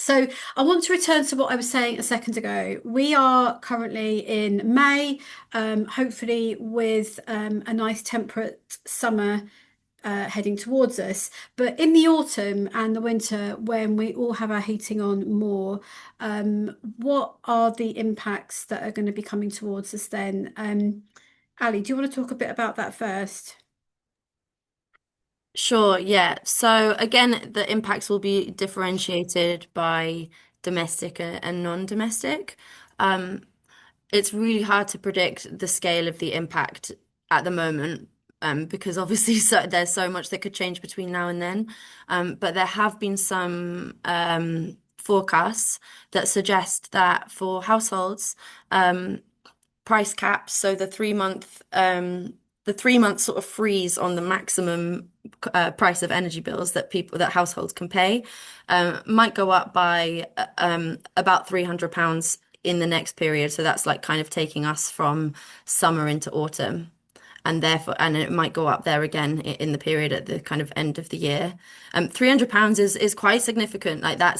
So I want to return to what I was saying a second ago. We are currently in May, hopefully with a nice temperate summer heading towards us. But in the autumn and the winter, when we all have our heating on more, what are the impacts that are going to be coming towards us then? Ali, do you want to talk a bit about that first? Sure, yeah. So again, the impacts will be differentiated by domestic and non-domestic. It's really hard to predict the scale of the impact at the moment, because obviously there's so much that could change between now and then. But there have been some forecasts that suggest that for households, price caps, so the 3 month sort of freeze on the maximum price of energy bills that households can pay might go up by about £300 in the next period. So that's like kind of taking us from summer into autumn. And it might go up there again in the period at the kind of end of the year. £300 is quite significant. Like I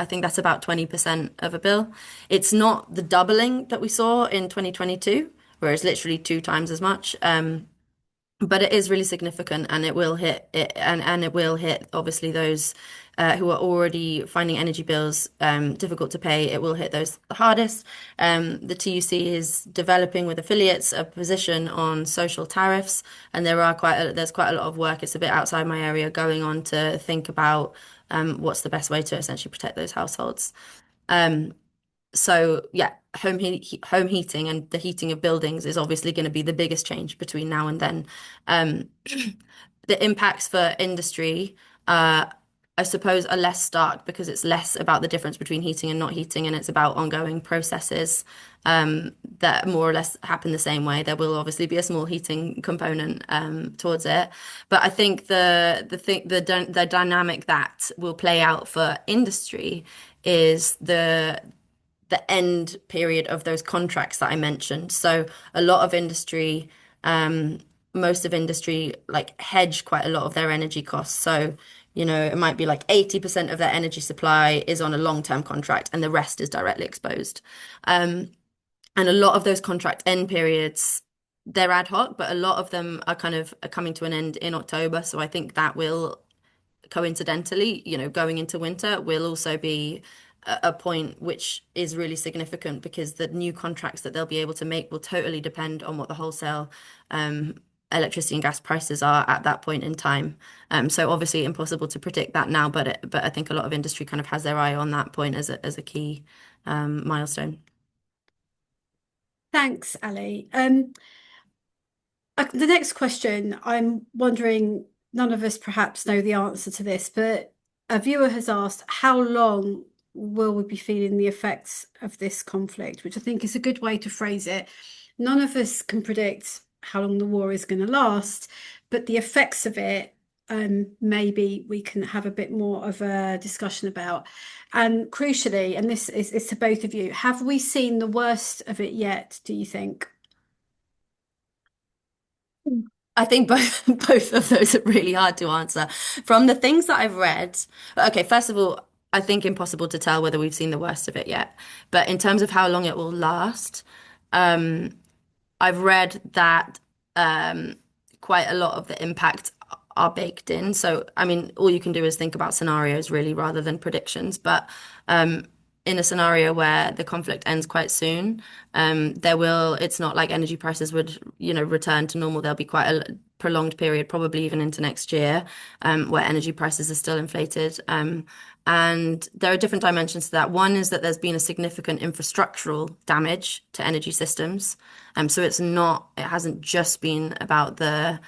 think that's about 20% of a bill. It's not the doubling that we saw in 2022, where it's literally 2 times as much. But it is really significant, and it will hit it, and it will hit obviously those who are already finding energy bills difficult to pay. It will hit those the hardest. The TUC is developing with affiliates a position on social tariffs, and there's quite a lot of work. It's a bit outside my area going on to think about what's the best way to essentially protect those households. So yeah, home heating and the heating of buildings is obviously going to be the biggest change between now and then. The impacts for industry, I suppose, are less stark because it's less about the difference between heating and not heating, and it's about ongoing processes that more or less happen the same way. There will obviously be a small heating component towards it, but I think the dynamic that will play out for industry is the end period of those contracts that I mentioned. So a lot of industry, most of industry, like hedge quite a lot of their energy costs. So, it might be like 80% of their energy supply is on a long-term contract and the rest is directly exposed. And a lot of those contract end periods, they're ad hoc, but a lot of them are kind of coming to an end in October. So I think that will coincidentally, going into winter will also be a point which is really significant, because the new contracts that they'll be able to make will totally depend on what the wholesale electricity and gas prices are at that point in time. So obviously impossible to predict that now, but I think a lot of industry kind of has their eye on that point as a key milestone. Thanks, Ali. The next question, I'm wondering, none of us perhaps know the answer to this, but a viewer has asked, how long will we be feeling the effects of this conflict? Which I think is a good way to phrase it. None of us can predict how long the war is going to last, but the effects of it, maybe we can have a bit more of a discussion about. And crucially, and this is to both of you, have we seen the worst of it yet, do you think? I think both both of those are really hard to answer. From the things that I've read, okay, first of all, I think impossible to tell whether we've seen the worst of it yet. But in terms of how long it will last, um, I've read that um, quite a lot of the impacts are baked in. So, I mean, all you can do is think about scenarios really rather than predictions. But um, in a scenario where the conflict ends quite soon, it's not like energy prices would, return to normal. There'll be quite a prolonged period, probably even into next year, where energy prices are still inflated. And there are different dimensions to that. One is that there's been a significant infrastructural damage to energy systems. So it hasn't just been about the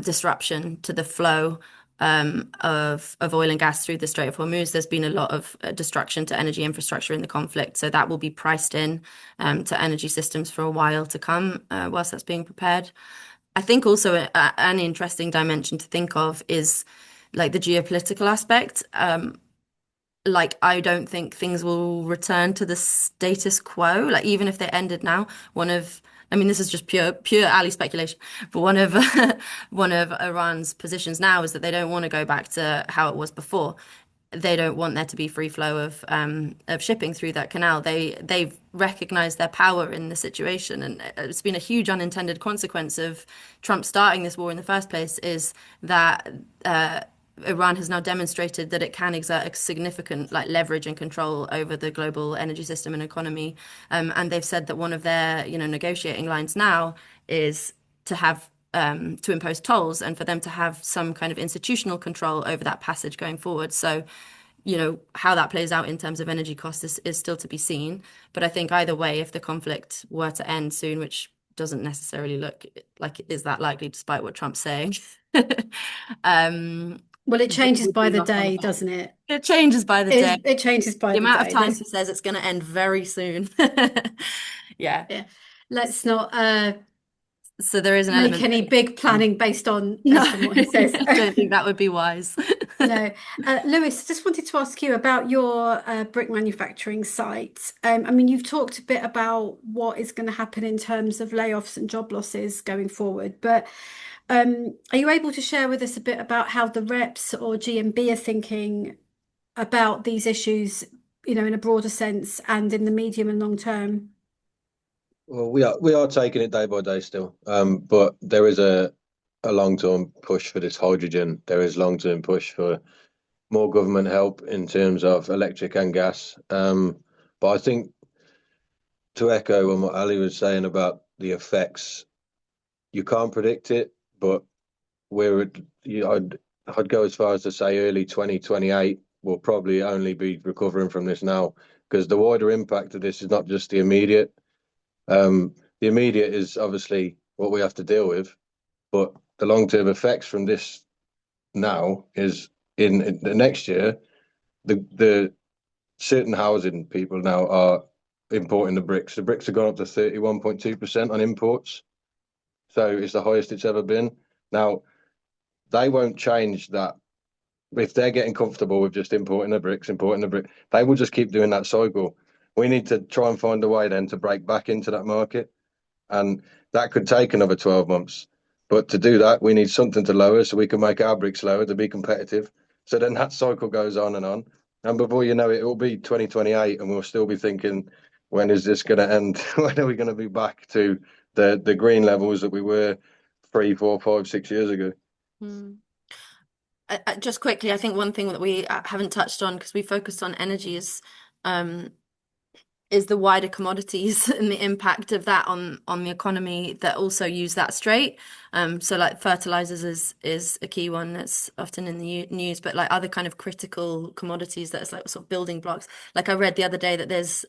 disruption to the flow of oil and gas through the Strait of Hormuz. There's been a lot of destruction to energy infrastructure in the conflict. So that will be priced in to energy systems for a while to come, whilst that's being prepared. I think also an interesting dimension to think of is like the geopolitical aspect. Like I don't think things will return to the status quo. Like even if they ended now, I mean, this is just pure Ali speculation, but one of Iran's positions now is that they don't want to go back to how it was before. They don't want there to be free flow of shipping through that canal. They've recognized their power in the situation, and it's been a huge unintended consequence of Trump starting this war in the first place. Is that Iran has now demonstrated that it can exert a significant like leverage and control over the global energy system and economy. And they've said that one of their, negotiating lines now is to have to impose tolls and for them to have some kind of institutional control over that passage going forward. So, how that plays out in terms of energy costs is still to be seen. But I think either way, if the conflict were to end soon, which doesn't necessarily look like it is that likely despite what Trump's saying, Well, it there changes would by be the knock-on day, effects. doesn't it? It changes by the day. It changes by The the amount of day. times he says it's going to end very soon. Yeah. Yeah. Let's not So there is an make element any big of, planning no, based on what he says. I don't think that would be wise. No. Lewis, just wanted to ask you about your brick manufacturing site. I mean, you've talked a bit about what is going to happen in terms of layoffs and job losses going forward, but are you able to share with us a bit about how the reps or GMB are thinking about these issues, in a broader sense and in the medium and long term? Well, we are taking it day by day still, but there is a long term push for this hydrogen. There is long term push for more government help in terms of electric and gas. But I think to echo on what Ali was saying about the effects, you can't predict it, but we're I'd go as far as to say early 2028 we'll probably only be recovering from this now because the wider impact of this is not just the immediate. The immediate is obviously what we have to deal with, but the long term effects from this now is in the next year. The certain housing people now are importing the bricks. The bricks have gone up to 31.2% on imports, so it's the highest it's ever been. Now they won't change that if they're getting comfortable with just importing the brick, they will just keep doing that cycle. We need to try and find a way then to break back into that market. And that could take another 12 months. But to do that, we need something to lower so we can make our bricks lower to be competitive. So then that cycle goes on. And before you know it, it will be 2028 and we'll still be thinking, when is this going to end? When are we going to be back to the green levels that we were 3, 4, 5, 6 years ago? Hmm. Just quickly, I think one thing that we haven't touched on because we focused on energy is the wider commodities and the impact of that on the economy that also use that strait. So like fertilizers is a key one that's often in the news, but like other kind of critical commodities that's like sort of building blocks. Like I read the other day that there's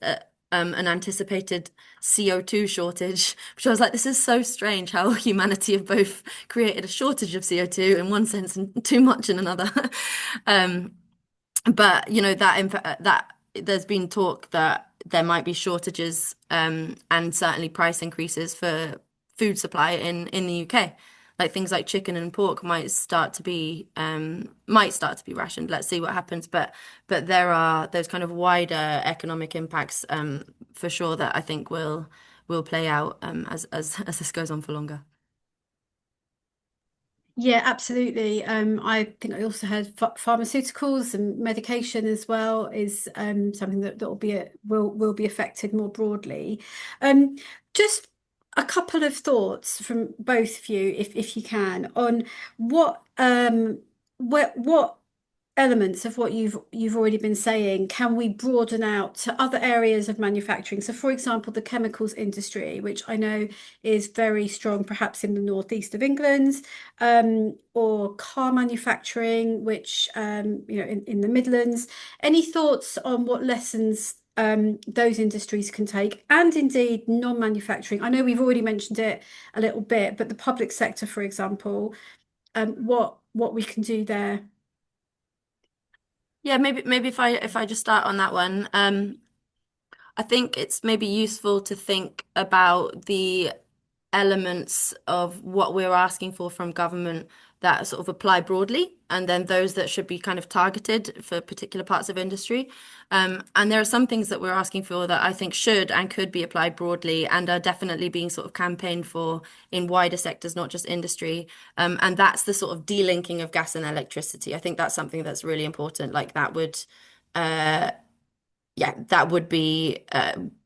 an anticipated CO2 shortage, which I was like, this is so strange how humanity have both created a shortage of CO2 in one sense and too much in another. Um, but that there's been talk that there might be shortages and certainly price increases for food supply in the UK. Like things like chicken and pork might start to be rationed. Let's see what happens. But there are those kind of wider economic impacts for sure that I think will play out as this goes on for longer. Yeah, absolutely. I think I also heard pharmaceuticals and medication as well is something that will be affected more broadly. Um, just a couple of thoughts from both of you, if you can, on what elements of what you've already been saying can we broaden out to other areas of manufacturing? So, for example, the chemicals industry, which I know is very strong, perhaps in the northeast of England, or car manufacturing, which in the Midlands. Any thoughts on what lessons those industries can take, and indeed non-manufacturing? I know we've already mentioned it a little bit, but the public sector, for example, what we can do there. Yeah, maybe if I just start on that one. I think it's maybe useful to think about the elements of what we're asking for from government that sort of apply broadly, and then those that should be kind of targeted for particular parts of industry. And there are some things that we're asking for that I think should and could be applied broadly and are definitely being sort of campaigned for in wider sectors, not just industry. And that's the sort of delinking of gas and electricity. I think that's something that's really important. Like that would uh, yeah, that would be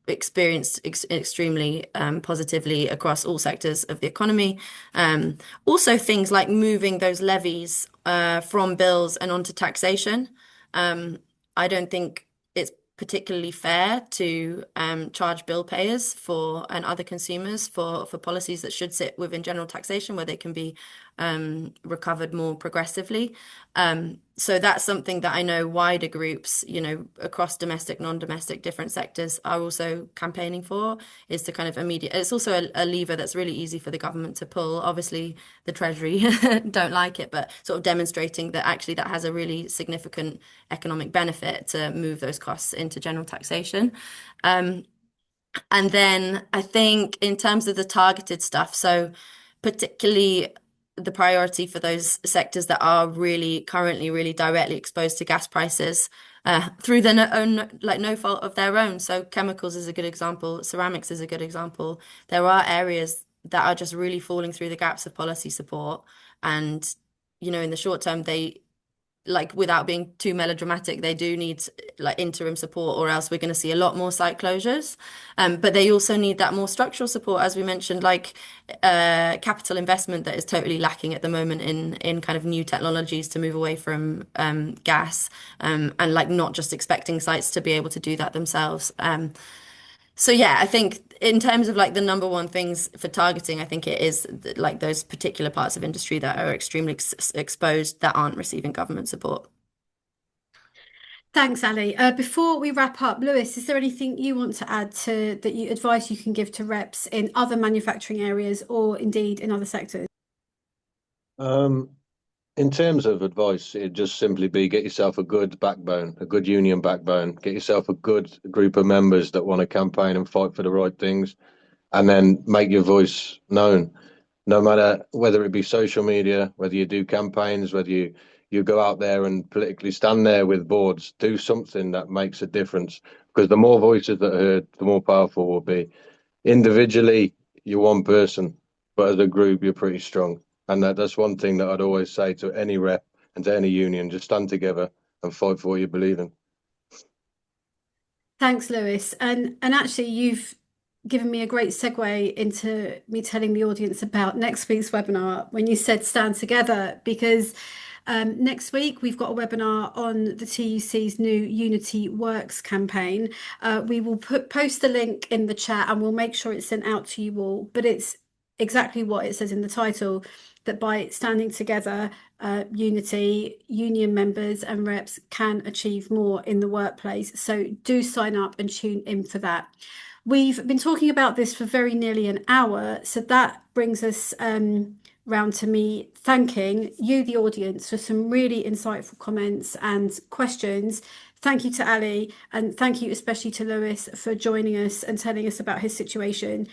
experienced extremely positively across all sectors of the economy. Um, Also, things like moving those levies from bills and onto taxation. Um, I don't think it's particularly fair to charge bill payers for and other consumers for policies that should sit within general taxation, where they can be recovered more progressively. So that's something that I know wider groups, across domestic, non-domestic, different sectors are also campaigning for, is to kind of immediate. It's also a lever that's really easy for the government to pull. Obviously, the Treasury don't like it, but sort of demonstrating that actually that has a really significant economic benefit to move those costs into general taxation. And then I think in terms of the targeted stuff, so particularly the priority for those sectors that are really currently really directly exposed to gas prices through their own, like no fault of their own. So chemicals is a good example, ceramics is a good example. There are areas that are just really falling through the gaps of policy support. And, in the short term, they like without being too melodramatic, they do need like interim support, or else we're going to see a lot more site closures. But they also need that more structural support, as we mentioned, like capital investment that is totally lacking at the moment in kind of new technologies to move away from gas, and like not just expecting sites to be able to do that themselves. So yeah, I think in terms of like the number one things for targeting, I think it is like those particular parts of industry that are extremely exposed that aren't receiving government support. Thanks, Ali. Before we wrap up, Lewis, is there anything you want to add to that you advice you can give to reps in other manufacturing areas or indeed in other sectors? Um, in terms of advice, it'd just simply be get yourself a good backbone, a good union backbone, get yourself a good group of members that want to campaign and fight for the right things, and then make your voice known. No matter whether it be social media, whether you do campaigns, whether you go out there and politically stand there with boards, do something that makes a difference. Because the more voices that are heard, the more powerful we'll be. Individually, you're one person, but as a group, you're pretty strong. And that's one thing that I'd always say to any rep and to any union: just stand together and fight for what you believe in. Thanks, Lewis. And actually, you've given me a great segue into me telling the audience about next week's webinar when you said stand together, because next week we've got a webinar on the TUC's new Unity Works campaign. We will post the link in the chat and we'll make sure it's sent out to you all, but it's exactly what it says in the title. that by standing together, unity, union members and reps can achieve more in the workplace. So do sign up and tune in for that. We've been talking about this for very nearly an hour, so that brings us round to me thanking you, the audience, for some really insightful comments and questions. Thank you to Ali, and thank you especially to Lewis for joining us and telling us about his situation.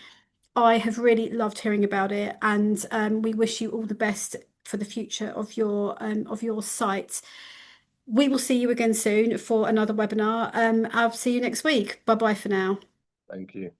I have really loved hearing about it, and we wish you all the best for the future of your site. We will see you again soon for another webinar. I'll see you next week. Bye bye for now. Thank you.